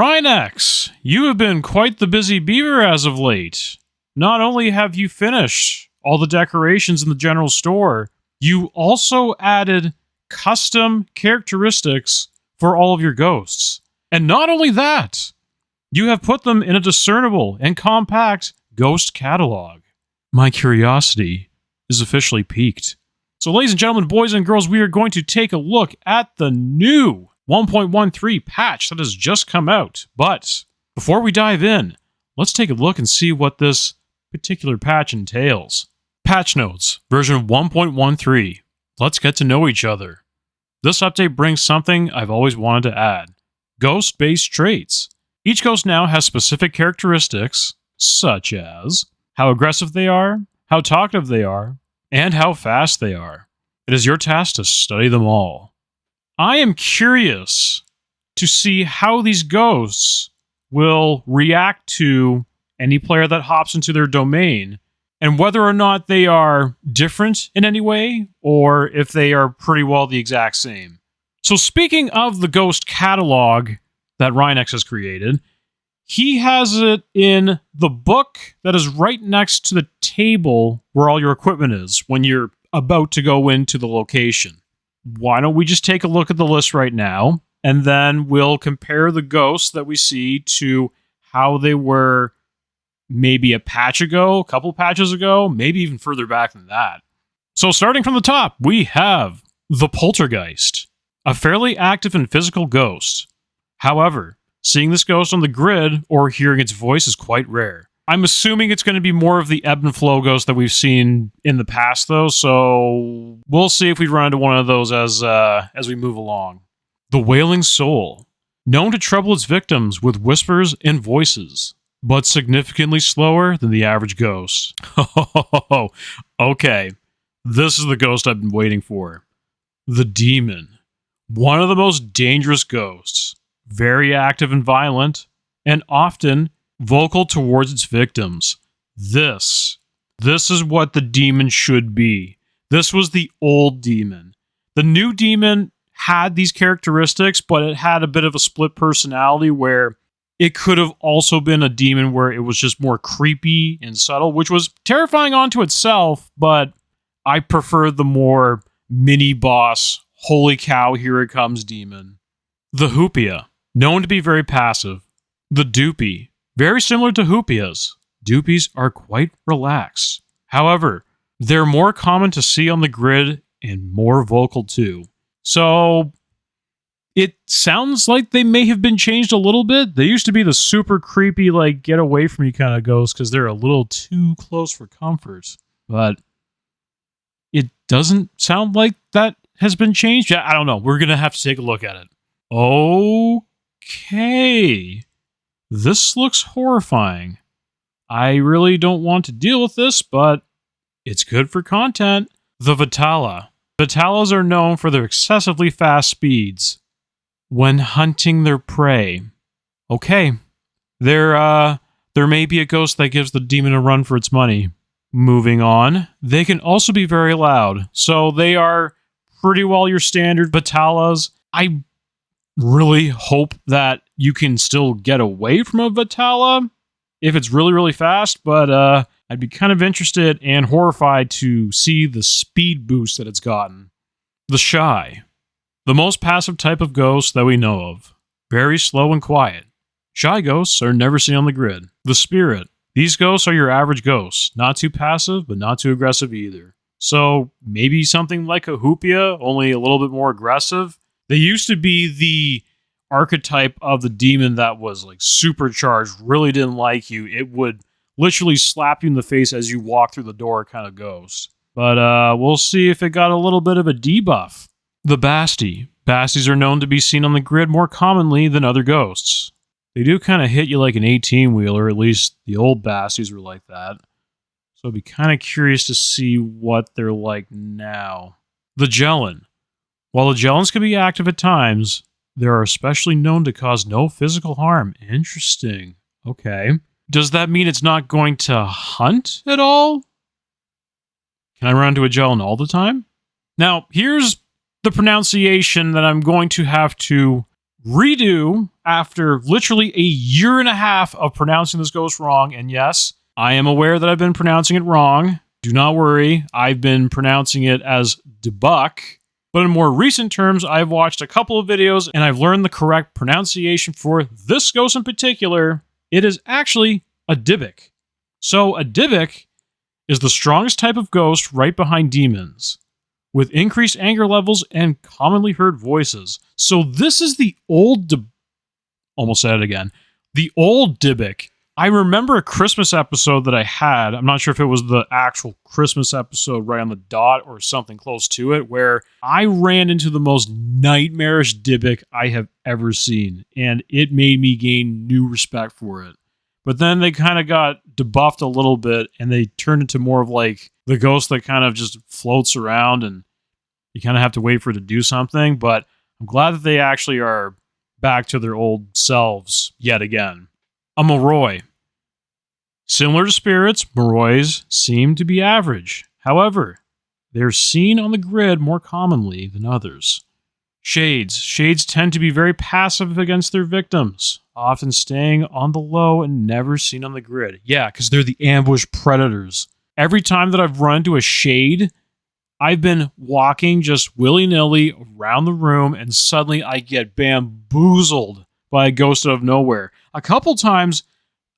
Rynex, you have been quite the busy beaver as of late. Not only have you finished all the decorations in the general store, you also added custom characteristics for all of your ghosts. And not only that, you have put them in a discernible and compact ghost catalog. My curiosity is officially piqued. So ladies and gentlemen, boys and girls, we are going to take a look at the new 1.13 patch that has just come out. But before we dive in, let's take a look and see what this particular patch entails. Patch notes, version 1.13. Let's get to know each other. This update brings something I've always wanted to add. Ghost-based traits. Each ghost now has specific characteristics, such as how aggressive they are, how talkative they are, and how fast they are. It is your task to study them all. I am curious to see how these ghosts will react to any player that hops into their domain, and whether or not they are different in any way, or if they are pretty well the exact same. So speaking of the ghost catalog that Rynex has created, he has it in the book that is right next to the table where all your equipment is when you're about to go into the location. Why don't we just take a look at the list right now, and then we'll compare the ghosts that we see to how they were maybe a patch ago, a couple patches ago, maybe even further back than that. So starting from the top, we have the Poltergeist, a fairly active and physical ghost. However, seeing this ghost on the grid or hearing its voice is quite rare. I'm assuming it's going to be more of the ebb and flow ghost that we've seen in the past, though, so we'll see if we run into one of those as we move along. The Wailing Soul, known to trouble its victims with whispers and voices, but significantly slower than the average ghost. Okay, this is the ghost I've been waiting for. The Demon, one of the most dangerous ghosts, very active and violent, and often vocal towards its victims. This is what the demon should be. This was the old demon. The new demon had these characteristics, but it had a bit of a split personality where it could have also been a demon where it was just more creepy and subtle, which was terrifying onto itself, but I prefer the more mini-boss, holy cow, here it comes demon. The Hoopia, known to be very passive. The Doopy, very similar to Hoopias. Doopies are quite relaxed. However, they're more common to see on the grid and more vocal too. So it sounds like they may have been changed a little bit. They used to be the super creepy, like, get away from me kind of ghosts because they're a little too close for comfort. But it doesn't sound like that has been changed. Yeah, I don't know. We're going to have to take a look at it. Okay. This looks horrifying. I really don't want to deal with this, but it's good for content. The Vitala. Vitalas are known for their excessively fast speeds when hunting their prey. Okay. There may be a ghost that gives the demon a run for its money. Moving on. They can also be very loud. So they are pretty well your standard Vitalas. I really hope that you can still get away from a Vitala if it's really, really fast, but I'd be kind of interested and horrified to see the speed boost that it's gotten. The Shy, the most passive type of ghost that we know of. Very slow and quiet. Shy ghosts are never seen on the grid. The Spirit, these ghosts are your average ghosts. Not too passive, but not too aggressive either. So maybe something like a Hoopia, only a little bit more aggressive. They used to be the archetype of the demon that was like supercharged, really didn't like you. It would literally slap you in the face as you walk through the door kind of ghost. But we'll see if it got a little bit of a debuff. The Basti. Basties are known to be seen on the grid more commonly than other ghosts. They do kind of hit you like an 18-wheeler, at least the old Basties were like that. So I'd be kind of curious to see what they're like now. The Jellin. While the Jellins can be active at times, they are especially known to cause no physical harm. Interesting. Okay. Does that mean it's not going to hunt at all? Can I run into a Jellin all the time? Now, here's the pronunciation that I'm going to have to redo after literally a year and a half of pronouncing this ghost wrong, and yes, I am aware that I've been pronouncing it wrong. Do not worry, I've been pronouncing it as debuck. But in more recent terms, I've watched a couple of videos and I've learned the correct pronunciation for this ghost in particular. It is actually a dybbuk. So a dybbuk is the strongest type of ghost right behind demons, with increased anger levels and commonly heard voices. So this is the old almost said it again. The old dybbuk. I remember a Christmas episode that I had. I'm not sure if it was the actual Christmas episode right on the dot or something close to it, where I ran into the most nightmarish dybbuk I have ever seen, and it made me gain new respect for it. But then they kind of got debuffed a little bit, and they turned into more of like the ghost that kind of just floats around, and you kind of have to wait for it to do something. But I'm glad that they actually are back to their old selves yet again. A Moroi. Similar to spirits, Morois seem to be average. However, they're seen on the grid more commonly than others. Shades. Shades tend to be very passive against their victims, often staying on the low and never seen on the grid. Yeah, because they're the ambush predators. Every time that I've run into a shade, I've been walking just willy-nilly around the room and suddenly I get bamboozled by a ghost out of nowhere. A couple times,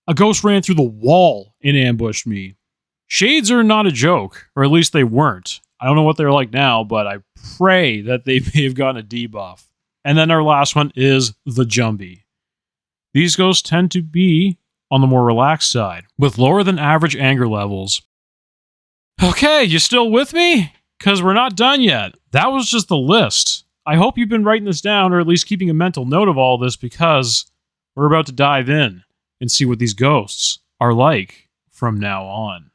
a ghost ran through the wall and ambushed me. Shades are not a joke, or at least they weren't. I don't know what they're like now, but I pray that they may have gotten a debuff. And then our last one is the Jumbie. These ghosts tend to be on the more relaxed side, with lower than average anger levels. Okay, you still with me? Because we're not done yet. That was just the list. I hope you've been writing this down, or at least keeping a mental note of all this, because we're about to dive in and see what these ghosts are like from now on.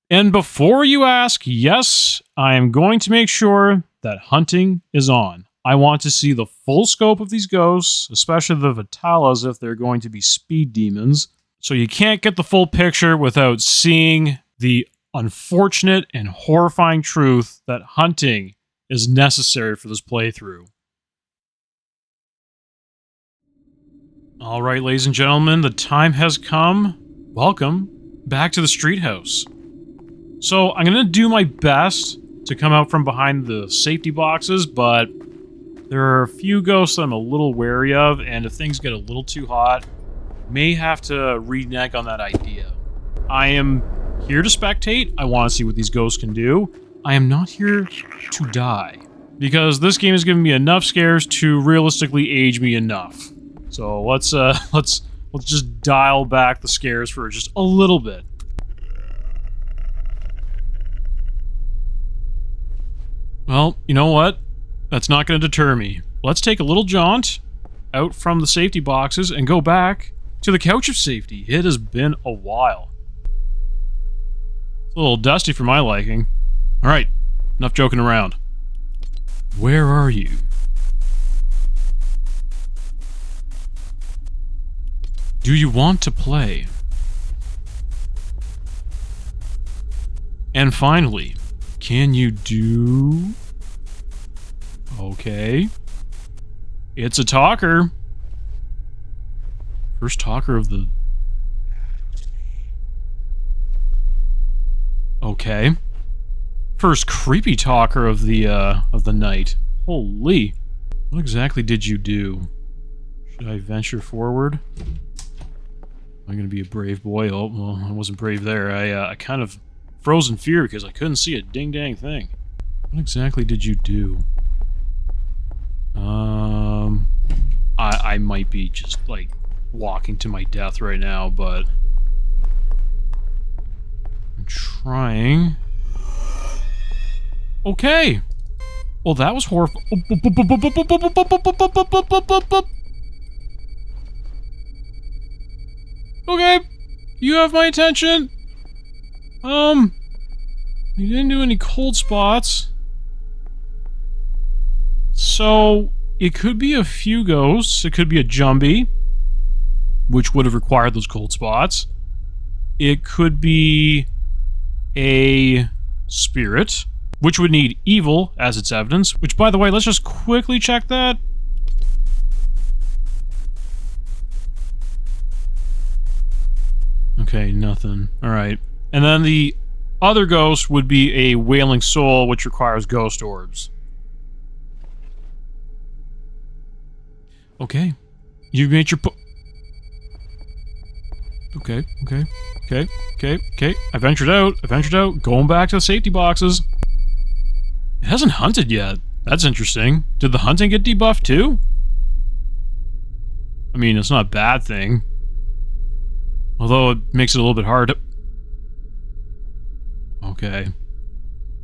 And before you ask, yes, I am going to make sure that hunting is on. I want to see the full scope of these ghosts, especially the Vitalas if they're going to be speed demons. So you can't get the full picture without seeing the unfortunate and horrifying truth that hunting is necessary for this playthrough. Alright, ladies and gentlemen, the time has come. Welcome back to the street house. So I'm going to do my best to come out from behind the safety boxes, but there are a few ghosts that I'm a little wary of, and if things get a little too hot, may have to renege on that idea. I am here to spectate. I want to see what these ghosts can do. I am not here to die, because this game has given me enough scares to realistically age me enough. So let's just dial back the scares for just a little bit. Well, you know what? That's not going to deter me. Let's take a little jaunt out from the safety boxes and go back to the couch of safety. It has been a while. It's a little dusty for my liking. Alright, enough joking around. Where are you? Do you want to play? And finally, can you do... Okay. It's a talker. First talker of the... Okay. First creepy talker of the night. Holy. What exactly did you do? Should I venture forward? Am I gonna be a brave boy? Oh, well, I wasn't brave there. I kind of froze in fear because I couldn't see a ding-dang thing. What exactly did you do? I might be just, like, walking to my death right now, but... I'm trying... Okay! Well, that was horrible. Okay, you have my attention. You didn't do any cold spots. So, it could be a few ghosts. It could be a Jumbie, which would have required those cold spots. It could be a spirit, which would need evil as its evidence. Which, by the way, let's just quickly check that. Okay, nothing. Alright. And then the other ghost would be a wailing soul, which requires ghost orbs. Okay. You've made your Okay. I ventured out. Going back to the safety boxes. It hasn't hunted yet. That's interesting. Did the hunting get debuffed too? I mean, it's not a bad thing. Although it makes it a little bit hard to... Okay.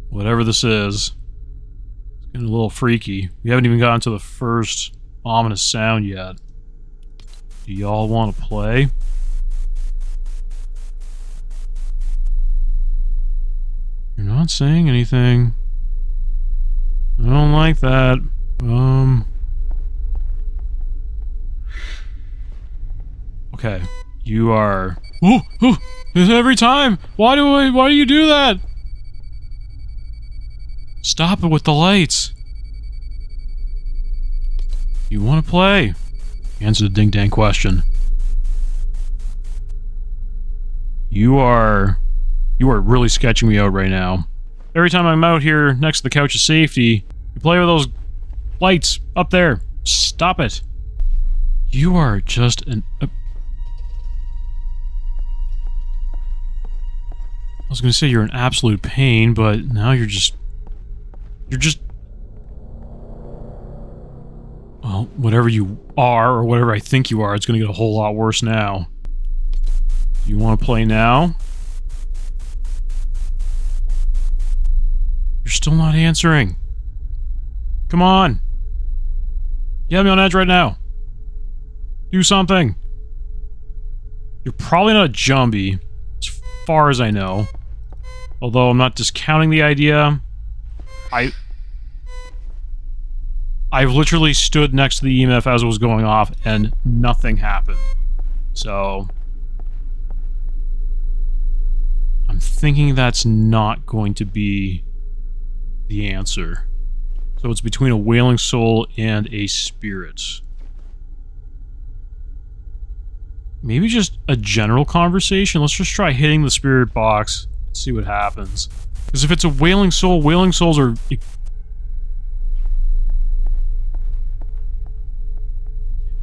Whatever this is. It's getting a little freaky. We haven't even gotten to the first ominous sound yet. Do y'all want to play? You're not saying anything. I don't like that. Okay. You are... Oh! Every time! Why do you do that? Stop it with the lights. You want to play? Answer the ding-dang question. You are really sketching me out right now. Every time I'm out here next to the couch of safety, you play with those lights up there. Stop it. You are just an... I was gonna say you're an absolute pain, but now you're just... Well, whatever you are, or whatever I think you are, it's gonna get a whole lot worse now. You want to play now? You're still not answering. Come on. You have me on edge right now. Do something. You're probably not a Jumbie, as far as I know. Although I'm not discounting the idea. I've literally stood next to the EMF as it was going off, and nothing happened. So... I'm thinking that's not going to be the answer. So it's between a wailing soul and a spirit. Maybe just a general conversation? Let's just try hitting the spirit box and see what happens. Because if it's a wailing souls are...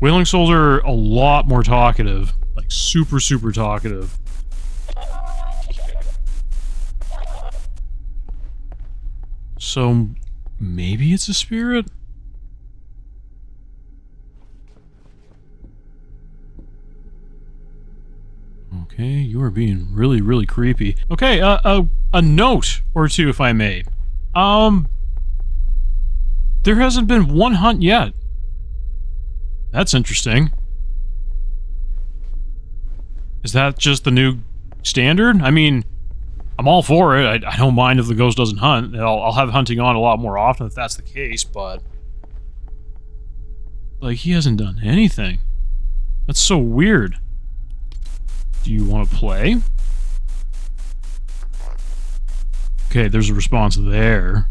Wailing souls are a lot more talkative. Like, super, super talkative. So, maybe it's a spirit? Okay, you are being really, really creepy. Okay, a note or two, if I may. There hasn't been one hunt yet. That's interesting. Is that just the new standard? I mean... I'm all for it. I don't mind if the ghost doesn't hunt. I'll have hunting on a lot more often if that's the case, but... Like, he hasn't done anything. That's so weird. Do you want to play? Okay, there's a response there.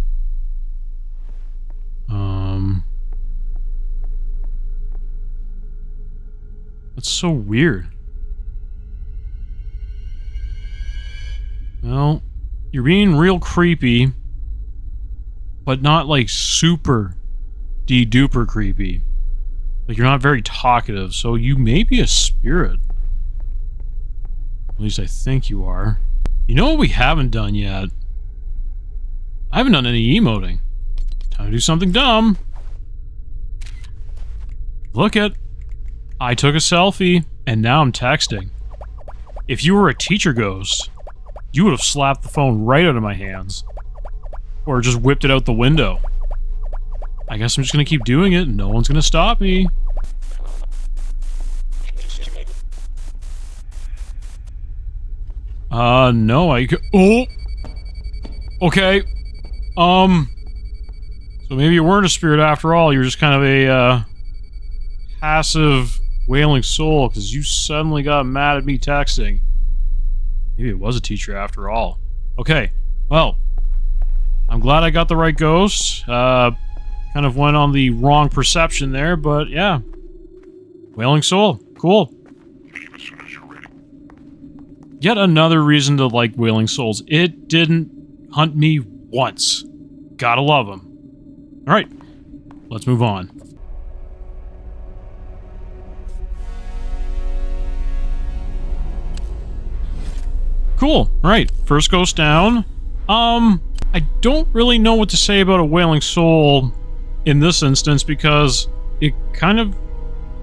That's so weird. Well, you're being real creepy, but not like super de-duper creepy. Like, you're not very talkative, so you may be a spirit. At least I think you are. You know what we haven't done yet? I haven't done any emoting. Time to do something dumb. Look it. I took a selfie, and now I'm texting. If you were a teacher ghost, you would have slapped the phone right out of my hands. Or just whipped it out the window. I guess I'm just gonna keep doing it, and no one's gonna stop me. No, oh! Okay. So maybe you weren't a spirit after all, you're just kind of a, passive wailing soul, because you suddenly got mad at me texting. Maybe it was a teacher after all. Okay, well, I'm glad I got the right ghost. Kind of went on the wrong perception there, but yeah. Wailing soul. Cool. Leave as soon as you're ready. Yet another reason to like Wailing Souls. It didn't hunt me once. Gotta love them. Alright, let's move on. Cool. Alright, first ghost down. I don't really know what to say about a Wailing Soul in this instance because it kind of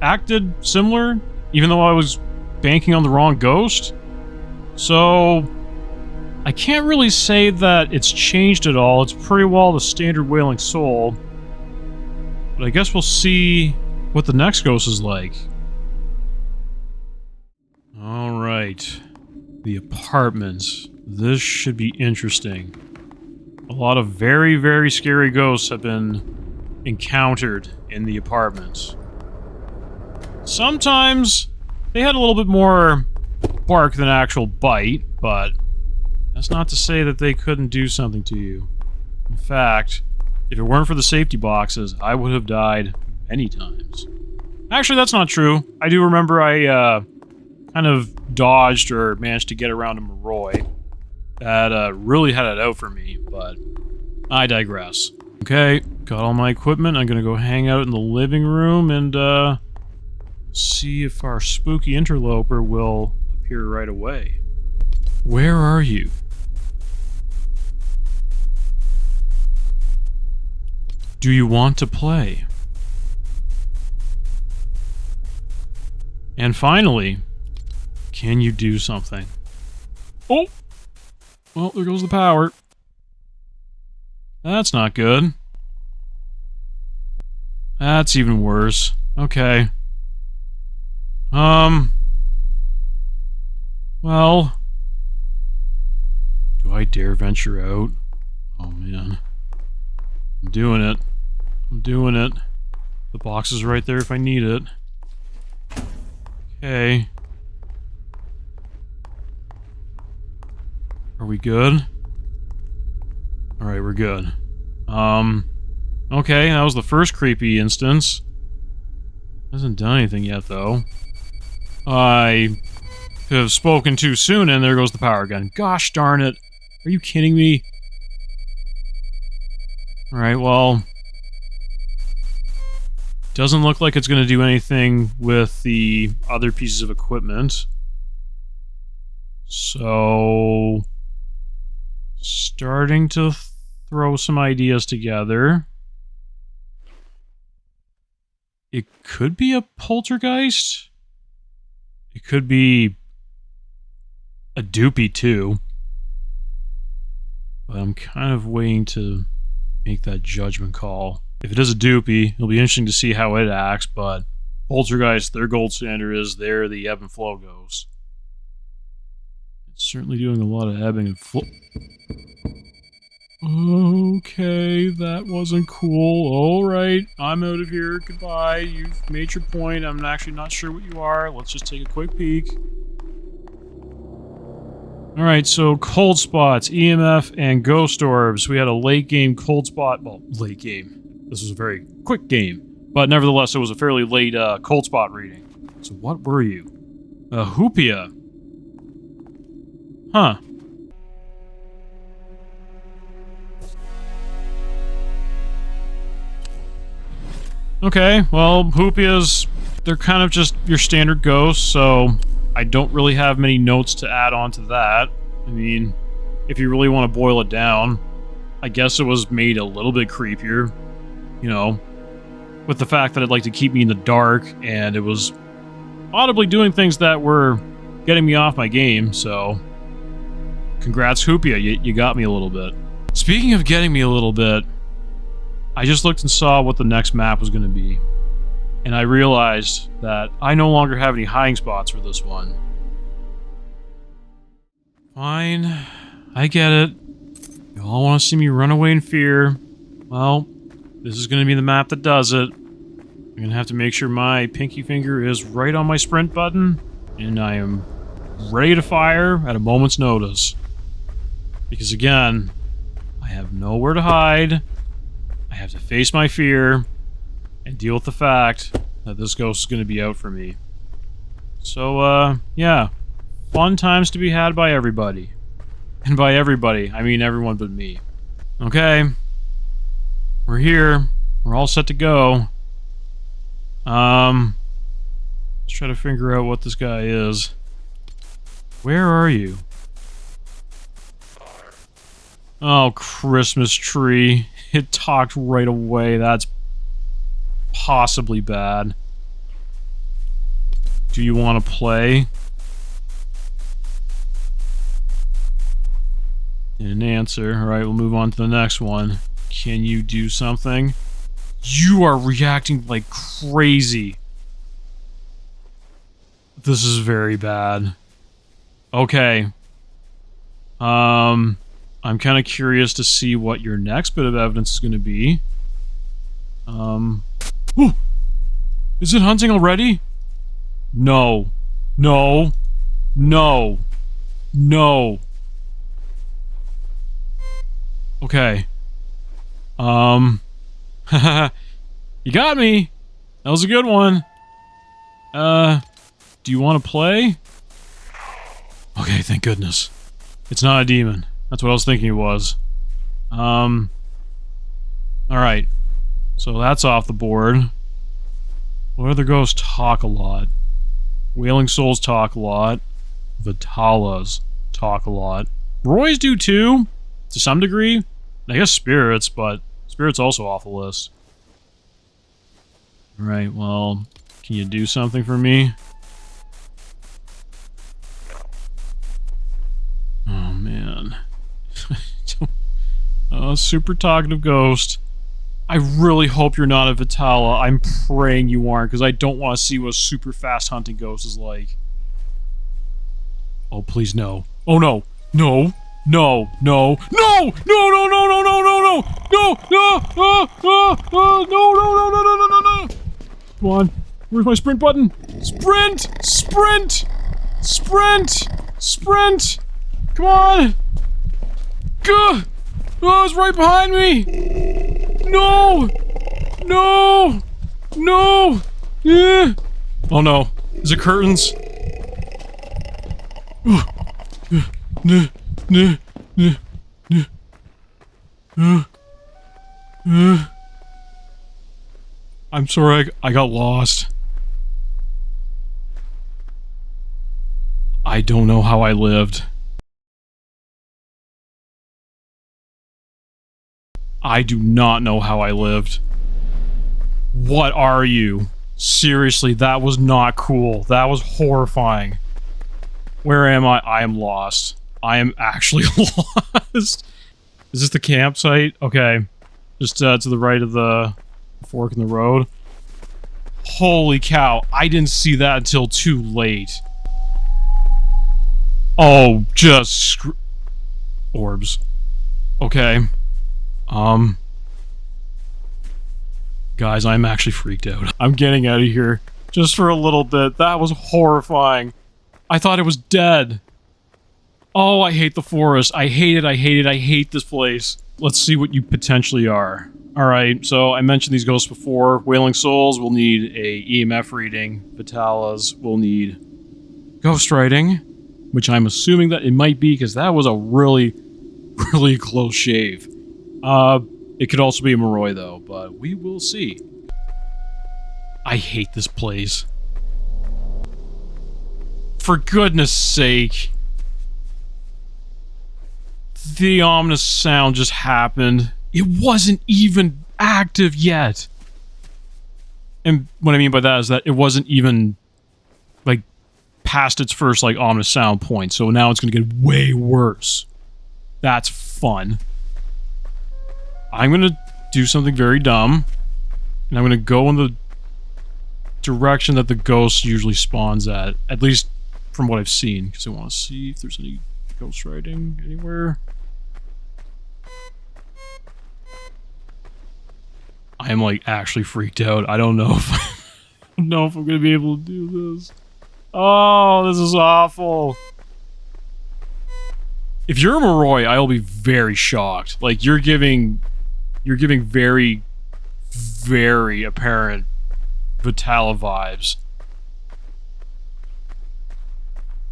acted similar, even though I was banking on the wrong ghost. So I can't really say that it's changed at all. It's pretty well the standard Wailing Soul. But I guess we'll see what the next ghost is like. Alright. The apartments. This should be interesting. A lot of very, very scary ghosts have been encountered in the apartments. Sometimes they had a little bit more bark than actual bite, but that's not to say that they couldn't do something to you. In fact, if it weren't for the safety boxes, I would have died many times. Actually, that's not true. I do remember I kind of dodged or managed to get around a Moroi that really had it out for me, but I digress. Okay, got all my equipment. I'm gonna go hang out in the living room and see if our spooky interloper will appear right away. Where are you? Do you want to play? And finally, can you do something? Oh! Well, there goes the power. That's not good. That's even worse. Okay. Well... Do I dare venture out? Oh, man. I'm doing it. I'm doing it. The box is right there if I need it. Okay. Are we good? Alright, we're good. Okay, that was the first creepy instance. Hasn't done anything yet, though. I have spoken too soon, and there goes the power gun. Gosh darn it. Are you kidding me? Alright, well... Doesn't look like it's going to do anything with the other pieces of equipment. So... Starting to throw some ideas together. It could be a poltergeist. It could be a doopy too. But I'm kind of waiting to make that judgment call. If it is a doopy, it'll be interesting to see how it acts, but poltergeist, their gold standard is they're the ebb and flow ghost. It's certainly doing a lot of ebbing and flow. Okay, that wasn't cool. Alright, I'm out of here. Goodbye. You've made your point. I'm actually not sure what you are. Let's just take a quick peek. Alright, so cold spots, EMF, and ghost orbs. We had a late game cold spot. Well, late game. This was a very quick game. But nevertheless, it was a fairly late cold spot reading. So what were you? A Hoopia. Huh. Okay, well, Hoopias, they're kind of just your standard ghosts, so I don't really have many notes to add on to that. I mean, if you really want to boil it down, I guess it was made a little bit creepier, you know, with the fact that it liked to keep me in the dark, and it was audibly doing things that were getting me off my game, so congrats, Hoopia, you got me a little bit. Speaking of getting me a little bit, I just looked and saw what the next map was going to be, and I realized that I no longer have any hiding spots for this one. Fine, I get it. You all want to see me run away in fear. Well, this is going to be the map that does it. I'm going to have to make sure my pinky finger is right on my sprint button, and I am ready to fire at a moment's notice. Because again, I have nowhere to hide. I have to face my fear and deal with the fact that this ghost is going to be out for me. So, yeah. Fun times to be had by everybody. And by everybody, I mean everyone but me. Okay. We're here. We're all set to go. Let's try to figure out what this guy is. Where are you? Oh, Christmas tree. It talked right away. That's possibly bad. Do you want to play? Didn't answer. Alright, we'll move on to the next one. Can you do something? You are reacting like crazy. This is very bad. Okay. I'm kind of curious to see what your next bit of evidence is going to be. Ooh! Is it hunting already? No. No. No. No. Okay. You got me! That was a good one. Do you want to play? Okay, thank goodness. It's not a demon. That's what I was thinking it was. Alright. So that's off the board. What other ghosts talk a lot? Wailing Souls talk a lot. Vitalas talk a lot. Roys do too, to some degree. I guess spirits, but spirits also off the list. Alright, well, can you do something for me? Oh, man. Super talkative ghost. I really hope you're not a Vitala. I'm praying you aren't, because I don't want to see what a super fast hunting ghost is like. Oh, please no. Oh, no. No. No. No. No! No, no, no, no, no, no, no! No! No! No, no, no, no, no, no, no! Come on. Where's my sprint button? Sprint! Sprint! Sprint! Sprint! Come on! Gah! Oh, it's right behind me! No! No! No! Yeah! Oh no. Is it curtains? I'm sorry, I got lost. I don't know how I lived. I do not know how I lived. What are you? Seriously, that was not cool. That was horrifying. Where am I? I am lost. I am actually lost. Is this the campsite? Okay. Just to the right of the fork in the road. Holy cow, I didn't see that until too late. Oh, just orbs. Okay. Guys, I'm actually freaked out. I'm getting out of here. Just for a little bit. That was horrifying. I thought it was dead. Oh, I hate the forest. I hate it, I hate it, I hate this place. Let's see what you potentially are. Alright, so I mentioned these ghosts before. Wailing Souls will need a EMF reading. Vitalas will need ghost writing, which I'm assuming that it might be, because that was a really, really close shave. It could also be a Moroi, though, but we will see. I hate this place. For goodness sake. The ominous sound just happened. It wasn't even active yet. And what I mean by that is that it wasn't even, like, past its first, like, ominous sound point, so now it's gonna get way worse. That's fun. I'm gonna do something very dumb, and I'm gonna go in the direction that the ghost usually spawns at least from what I've seen, because I want to see if there's any ghost writing anywhere. I am, like, actually freaked out. I don't know if I don't know if I'm gonna be able to do this. Oh, this is awful. If you're a Moroi, I will be very shocked. Like, you're giving very, very apparent Vitala vibes.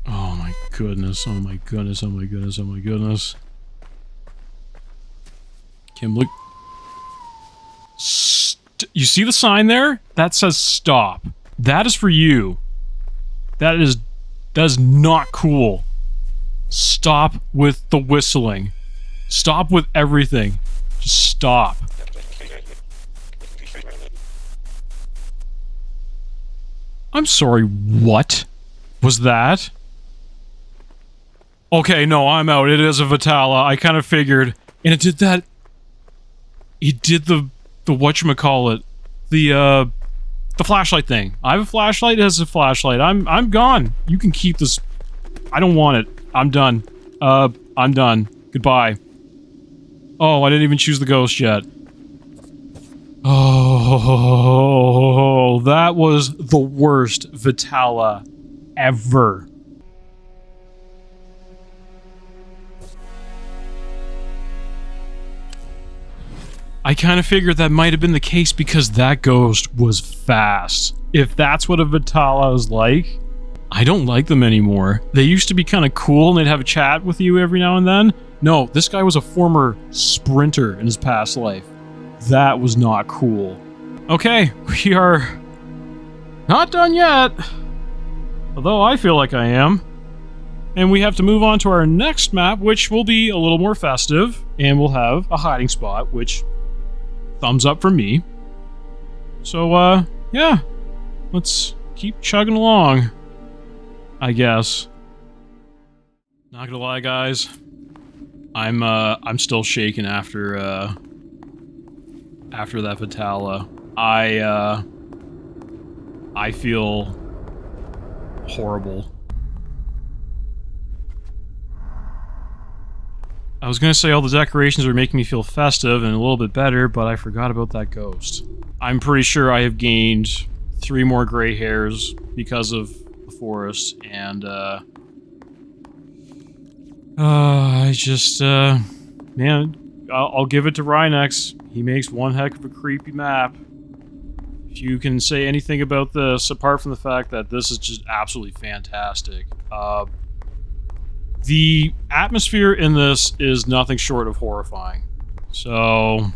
Oh my goodness, oh my goodness, oh my goodness, oh my goodness. Kim, look. You see the sign there? That says stop. That is for you. That is not cool. Stop with the whistling. Stop with everything. Just stop. I'm sorry, what was that? Okay, no, I'm out. It is a Vitala. I kind of figured. And it did that. It did the whatchamacallit. The flashlight thing. I have a flashlight, it has a flashlight. I'm gone. You can keep this. I don't want it. I'm done. I'm done. Goodbye. Oh, I didn't even choose the ghost yet. Oh, that was the worst Vitala ever. I kind of figured that might have been the case because that ghost was fast. If that's what a Vitala is like, I don't like them anymore. They used to be kind of cool and they'd have a chat with you every now and then. No, this guy was a former sprinter in his past life. That was not cool. Okay, we are not done yet. Although I feel like I am. And we have to move on to our next map, which will be a little more festive. And we'll have a hiding spot, which... thumbs up from me. So, yeah. Let's keep chugging along, I guess. Not gonna lie, guys. I'm still shaking after that Vitala. I feel horrible. I was gonna say all the decorations are making me feel festive and a little bit better, but I forgot about that ghost. I'm pretty sure I have gained 3 more gray hairs because of the forest, and, I just, man, I'll give it to Rynex. He makes one heck of a creepy map. If you can say anything about this, apart from the fact that this is just absolutely fantastic, the atmosphere in this is nothing short of horrifying. So...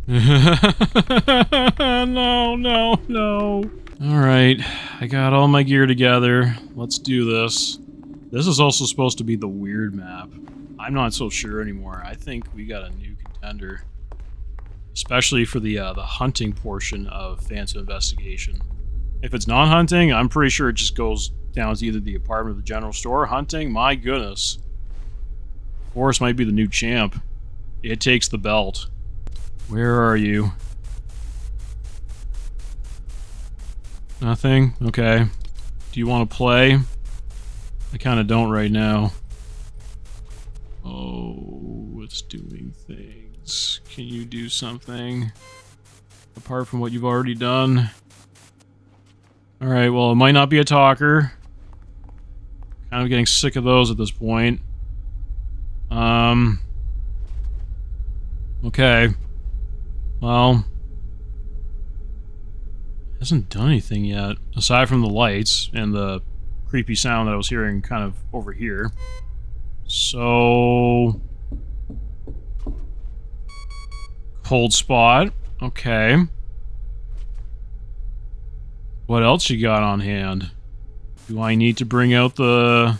No. Alright, I got all my gear together. Let's do this. This is also supposed to be the weird map. I'm not so sure anymore. I think we got a new contender. Especially for the hunting portion of Phantom Investigation. If it's non-hunting, I'm pretty sure it just goes down to either the apartment or the general store. Hunting, my goodness. Forrest might be the new champ. It takes the belt. Where are you? Nothing? Okay. Do you want to play? I kind of don't right now. Oh, it's doing things. Can you do something? Apart from what you've already done? Alright, well, it might not be a talker. Kind of getting sick of those at this point. Okay. Well... hasn't done anything yet, aside from the lights and the creepy sound that I was hearing kind of over here. So... cold spot. Okay. What else you got on hand? Do I need to bring out the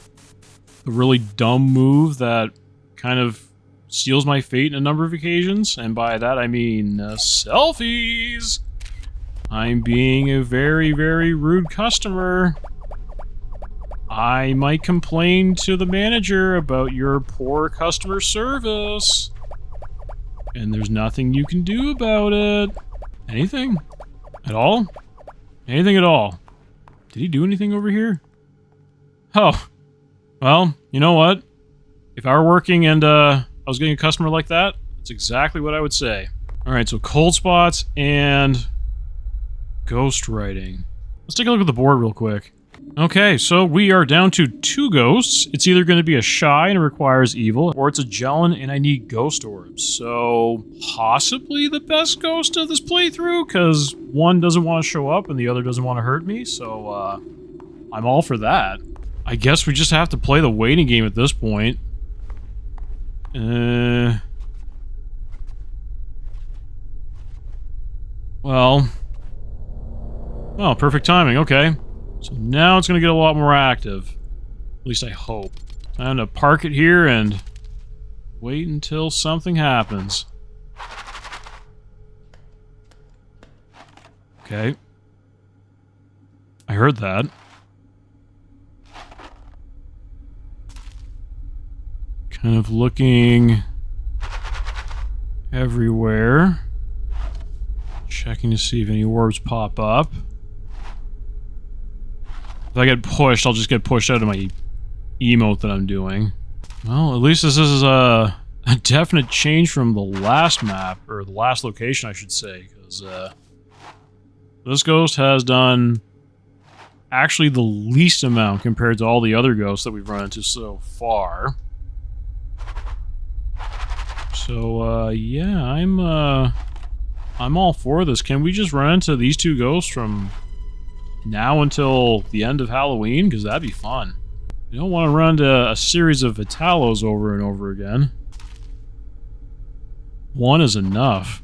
really dumb move that kind of seals my fate in a number of occasions? And by that I mean selfies! I'm being a very, very rude customer. I might complain to the manager about your poor customer service. And there's nothing you can do about it. Anything? At all? Anything at all? Did he do anything over here? Oh. Well, you know what? If I were working and I was getting a customer like that, that's exactly what I would say. Alright, so cold spots and ghost writing. Let's take a look at the board real quick. Okay, so we are down to 2 ghosts. It's either going to be a shy and it requires evil, or it's a Jellin and I need ghost orbs. So, possibly the best ghost of this playthrough, because one doesn't want to show up and the other doesn't want to hurt me, so I'm all for that. I guess we just have to play the waiting game at this point. Well... Oh, perfect timing, okay. So now it's gonna get a lot more active. At least I hope. Time to park it here and wait until something happens. Okay. I heard that. Kind of looking everywhere. Checking to see if any orbs pop up. If I get pushed, I'll just get pushed out of my emote that I'm doing. Well, at least this is a definite change from the last map, or the last location, I should say, because this ghost has done actually the least amount compared to all the other ghosts that we've run into so far. So, yeah, I'm all for this. Can we just run into these two ghosts from now until the end of Halloween? Because that'd be fun. You don't want to run into a series of Vitalos over and over again. One is enough.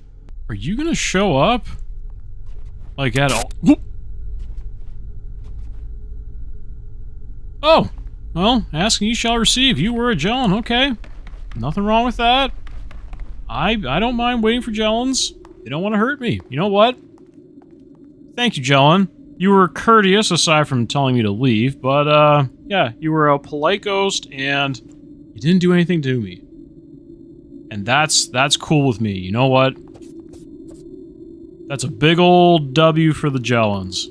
Are you gonna show up? Like at all? Whoop. Oh! Well, asking you shall receive. You were a Jellin, okay. Nothing wrong with that. I don't mind waiting for Jellins. They don't want to hurt me. You know what? Thank you, Jellin. You were courteous, aside from telling me to leave, but, yeah, you were a polite ghost, and you didn't do anything to me. And that's cool with me. You know what? That's a big old W for the Jellins.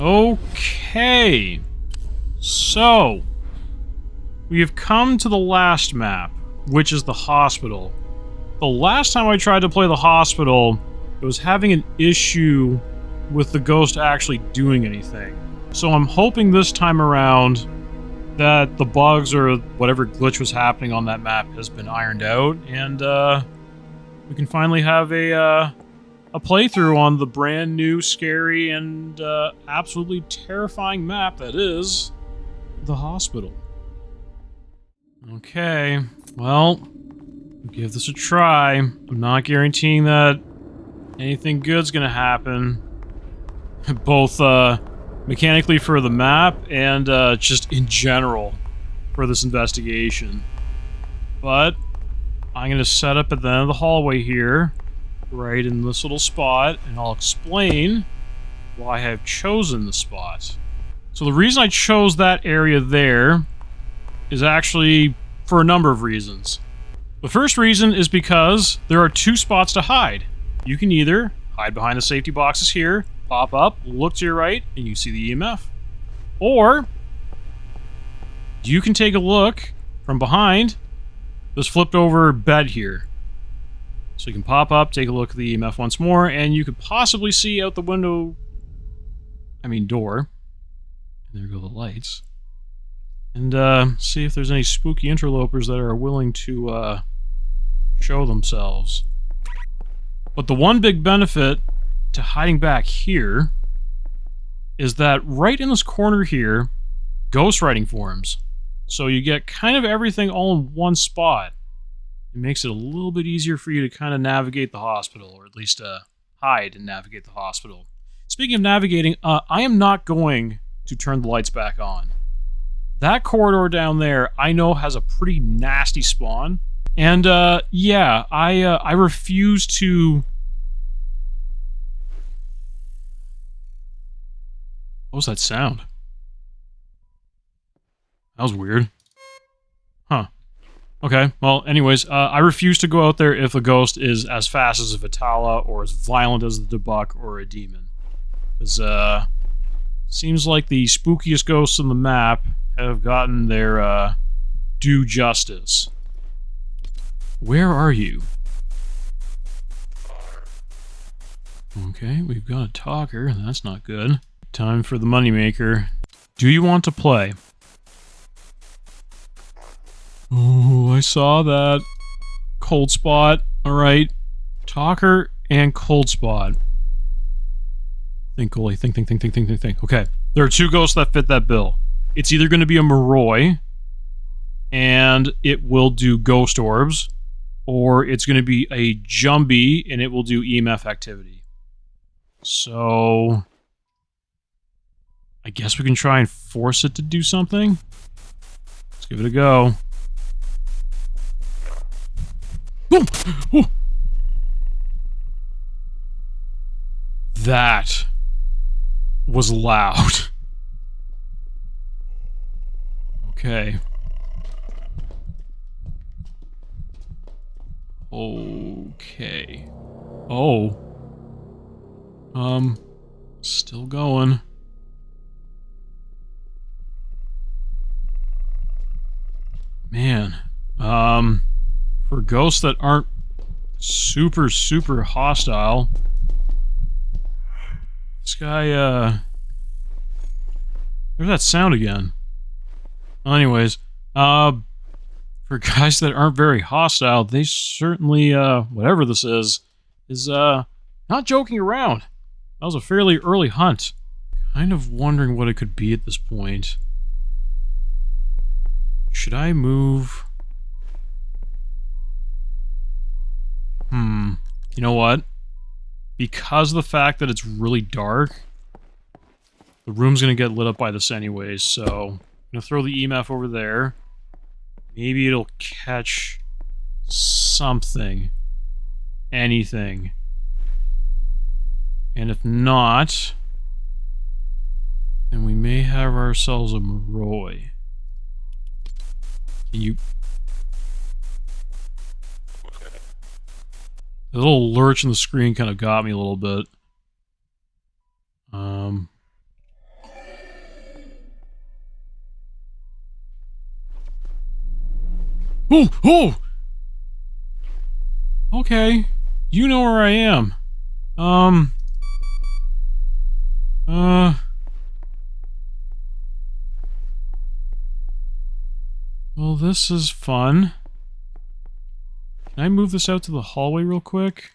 Okay. So, we have come to the last map, which is the hospital. The last time I tried to play the hospital, it was having an issue with the ghost actually doing anything. So I'm hoping this time around that the bugs or whatever glitch was happening on that map has been ironed out, and we can finally have a playthrough on the brand new, scary, and absolutely terrifying map that is the hospital. Okay, well, give this a try. I'm not guaranteeing that anything good's gonna happen. Both, mechanically for the map and, just in general for this investigation. But, I'm gonna set up at the end of the hallway here, right in this little spot, and I'll explain why I have chosen the spot. So the reason I chose that area there is actually for a number of reasons. The first reason is because there are two spots to hide. You can either hide behind the safety boxes here, pop up, look to your right, and you see the EMF. Or, you can take a look from behind this flipped over bed here. So you can pop up, take a look at the EMF once more, and you could possibly see out the window, door. And there go the lights. And, see if there's any spooky interlopers that are willing to, show themselves. But the one big benefit to hiding back here is that right in this corner here, ghostwriting forms. So you get kind of everything all in one spot. It makes it a little bit easier for you to kind of navigate the hospital, or at least, hide and navigate the hospital. Speaking of navigating, I am not going to turn the lights back on. That corridor down there, I know, has a pretty nasty spawn. And, yeah, I refuse to... What was that sound? That was weird. Huh. Okay, well, anyways, I refuse to go out there if a ghost is as fast as a Vitala, or as violent as the Debug, or a demon. Because, seems like the spookiest ghosts in the map have gotten their, due justice. Where are you? Okay, we've got a talker. That's not good. Time for the moneymaker. Do you want to play? Oh, I saw that. Cold spot. Alright. Talker and cold spot. Think, Goalie. Think. Okay. There are 2 ghosts that fit that bill. It's either going to be a Moroi, and it will do ghost orbs, or it's going to be a Jumbie, and it will do EMF activity. So... I guess we can try and force it to do something. Let's give it a go. Oh! Oh! That was loud. Okay. Okay. Oh. Still going. Man. For ghosts that aren't super hostile, this guy, there's that sound again. Well, anyways, for guys that aren't very hostile, they certainly, whatever this is not joking around. That was a fairly early hunt. Kind of wondering what it could be at this point. Should I move? You know what? Because of the fact that it's really dark, the room's gonna get lit up by this anyways, so I'm gonna throw the EMF over there. Maybe it'll catch something. Anything. And if not, then we may have ourselves a Moroi. Can you... The little lurch in the screen kind of got me a little bit. Oh! Oh! Okay. You know where I am. Well, this is fun. Can I move this out to the hallway real quick?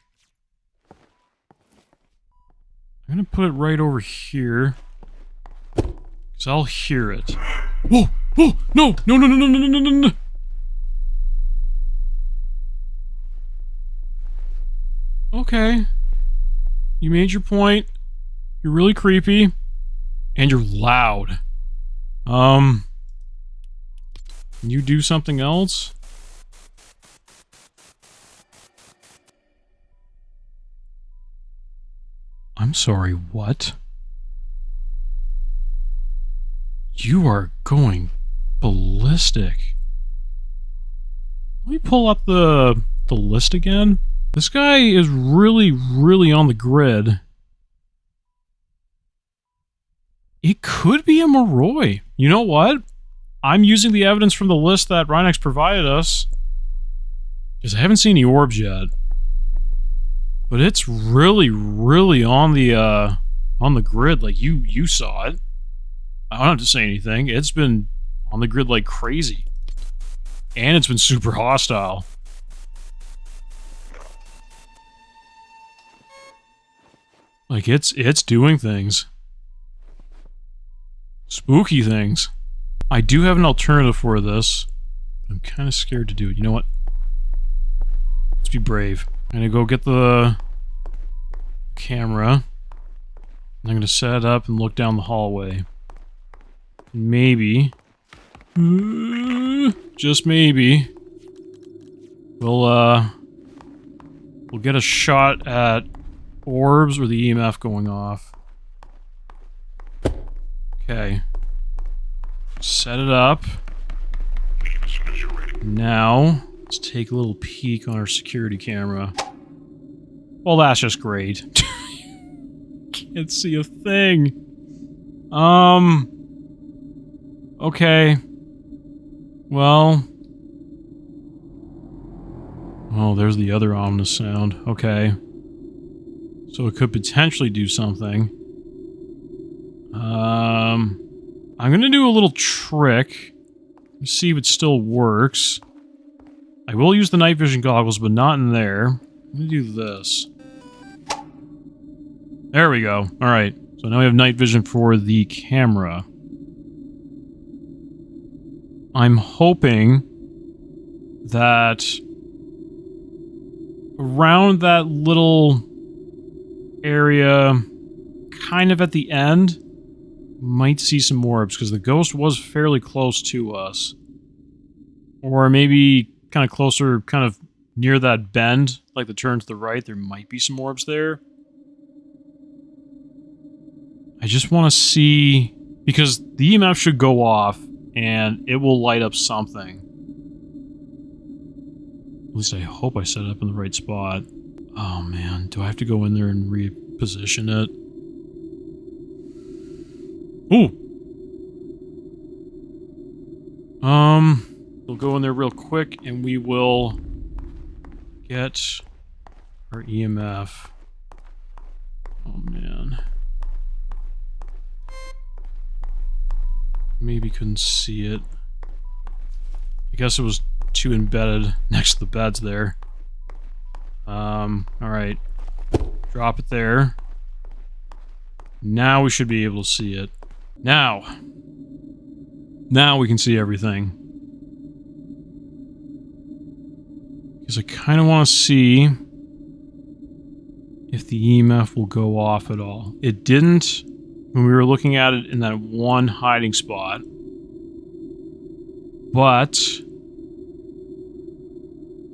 I'm gonna put it right over here. Because I'll hear it. Whoa! Oh! No! No, no, no, no, no, no, no, no! Okay. You made your point. You're really creepy. And you're loud. Can you do something else? I'm sorry, what? You are going ballistic. Let me pull up the list again. This guy is really on the grid. It could be a Moroi. You know what? I'm using the evidence from the list that Rynex provided us. Because I haven't seen any orbs yet. But it's really on the grid, like you saw it. I don't have to say anything. It's been on the grid like crazy. And it's been super hostile. Like, it's doing things. Spooky things. I do have an alternative for this. I'm kind of scared to do it. You know what? Let's be brave. I'm gonna go get the camera. I'm gonna set it up and look down the hallway. Maybe, just maybe, we'll get a shot at orbs or the EMF going off. Okay. Set it up. Now, let's take a little peek on our security camera. Well, that's just great. Can't see a thing. Okay. Well. Oh, there's the other ominous sound. Okay. So it could potentially do something. I'm gonna do a little trick. See if it still works. I will use the night vision goggles, but not in there. I'm gonna do this. There we go. Alright. So now we have night vision for the camera. I'm hoping that around that little area, kind of at the end, might see some orbs, because the ghost was fairly close to us. Or maybe kind of closer, kind of near that bend, like the turn to the right, there might be some orbs there. I just want to see, because the EMF should go off, and it will light up something. At least I hope I set it up in the right spot. Oh man, do I have to go in there and reposition it? Ooh! We'll go in there real quick and we will get our EMF. Oh man. Maybe couldn't see it. I guess it was too embedded next to the beds there. Alright. Drop it there. Now we should be able to see it. Now we can see everything. Because I kind of want to see if the EMF will go off at all. It didn't when we were looking at it in that one hiding spot. But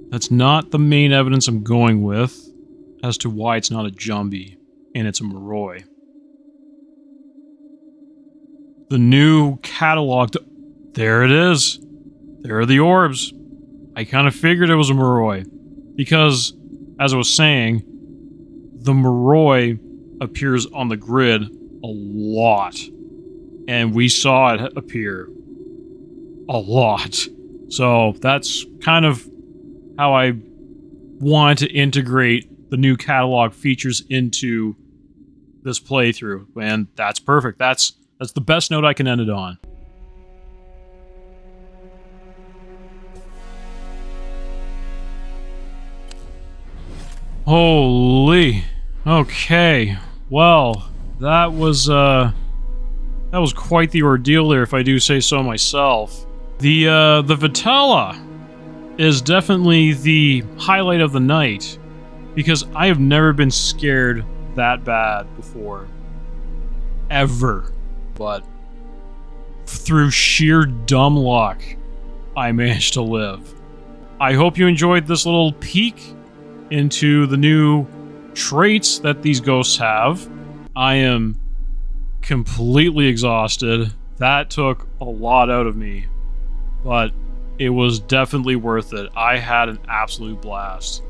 that's not the main evidence I'm going with as to why it's not a Jumbie and it's a Moroi. The new catalog... There it is. There are the orbs. I kind of figured it was a Moroi. Because, as I was saying, the Moroi appears on the grid a lot. And we saw it appear a lot. So, that's kind of how I wanted to integrate the new catalog features into this playthrough. And that's perfect. That's the best note I can end it on. Holy. Okay. Well, that was quite the ordeal there, if I do say so myself. The Vitella is definitely the highlight of the night, because I have never been scared that bad before. Ever. But through sheer dumb luck, I managed to live. I hope you enjoyed this little peek into the new traits that these ghosts have. I am completely exhausted. That took a lot out of me, but it was definitely worth it. I had an absolute blast.